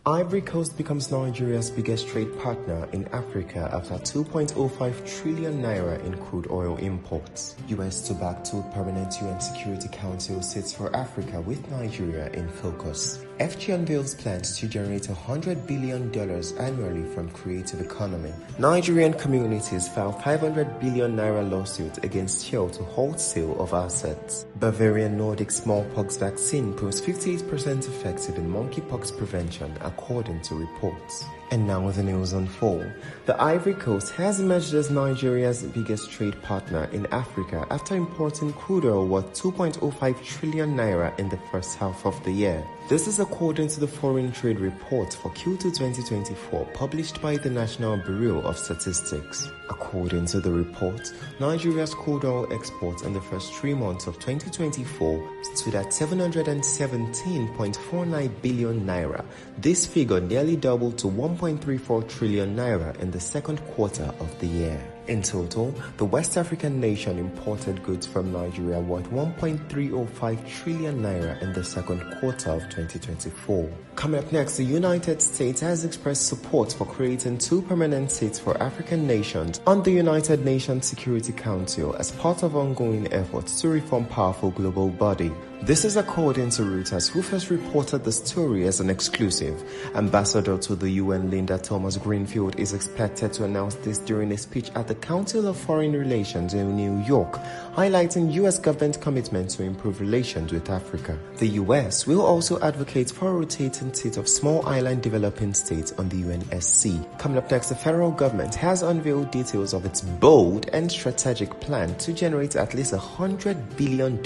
Ivory Coast becomes Nigeria's biggest trade partner in Africa after 2.05 trillion naira in crude oil imports. US to back two permanent UN Security Council seats for Africa with Nigeria in focus. FG unveils plans to generate $100 billion annually from creative economy. Nigerian communities file 500 billion naira lawsuit against Shell to halt sale of assets. Bavarian Nordic smallpox vaccine proves 58% effective in monkeypox prevention, according to reports. And now the news on full. The Ivory Coast has emerged as Nigeria's biggest trade partner in Africa after importing crude oil worth 2.05 trillion naira in the first half of the year. This is according to the Foreign Trade Report for Q2 2024 published by the National Bureau of Statistics. According to the report, Nigeria's crude oil exports in the first 3 months of 2024 stood at 717.49 billion naira. This figure nearly doubled to 1.34 trillion naira in the second quarter of the year. In total, the West African nation imported goods from Nigeria worth 1.305 trillion naira in the second quarter of 2024. Coming up next, the United States has expressed support for creating two permanent seats for African nations on the United Nations Security Council as part of ongoing efforts to reform powerful global body. This is according to Reuters, who first reported the story as an exclusive. Ambassador to the UN Linda Thomas-Greenfield is expected to announce this during a speech at the Council of Foreign Relations in New York, highlighting U.S. government commitment to improve relations with Africa. The U.S. will also advocate for a rotating seat of small island developing states on the UNSC. Coming up next, the federal government has unveiled details of its bold and strategic plan to generate at least $100 billion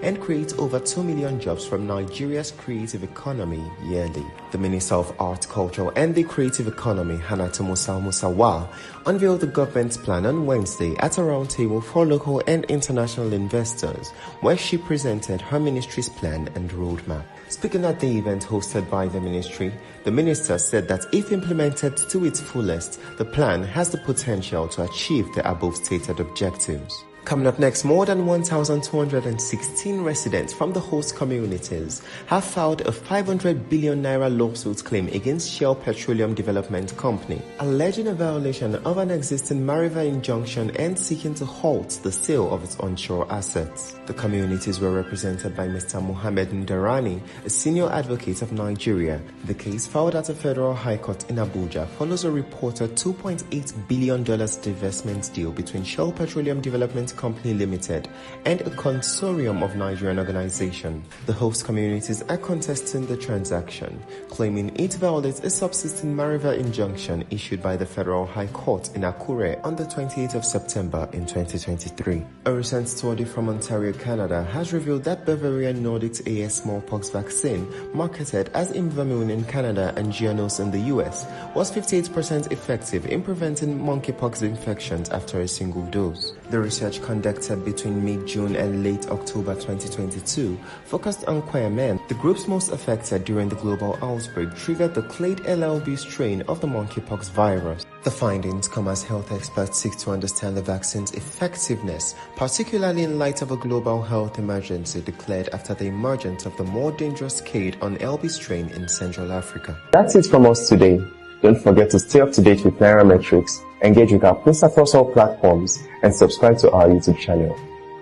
and create over 2 million jobs from Nigeria's creative economy yearly. The Minister of Art, Culture and the Creative Economy, Hannatu Musa Musawa, unveiled the government's plan on Wednesday at a roundtable for local and international investors, where she presented her ministry's plan and roadmap. Speaking at the event hosted by the ministry, the minister said that if implemented to its fullest, the plan has the potential to achieve the above stated objectives. Coming up next, more than 1,216 residents from the host communities have filed a 500 billion naira lawsuit claim against Shell Petroleum Development Company, alleging a violation of an existing Mariva injunction and seeking to halt the sale of its onshore assets. The communities were represented by Mr. Mohammed Ndarani, a senior advocate of Nigeria. The case, filed at a federal high court in Abuja, follows a reported $2.8 billion divestment deal between Shell Petroleum Development Company Limited and a consortium of Nigerian organizations. The host communities are contesting the transaction, claiming it violates a subsisting Mariva injunction issued by the Federal High Court in Akure on the 28th of September in 2023. A recent study from Ontario, Canada has revealed that Bavarian Nordic's AS smallpox vaccine, marketed as Imvamune in Canada and Gianos in the US, was 58% effective in preventing monkeypox infections after a single dose. The research conducted between mid-June and late October 2022 focused on Kwamen, the groups most affected during the global outbreak triggered the clade LLB strain of the monkeypox virus. The findings come as health experts seek to understand the vaccine's effectiveness, particularly in light of a global health emergency declared after the emergence of the more dangerous clade on LB strain in Central Africa. That's it from us today. Don't forget to stay up to date with Nairametrics, engage with our posts across all platforms, and subscribe to our YouTube channel.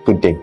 Good day.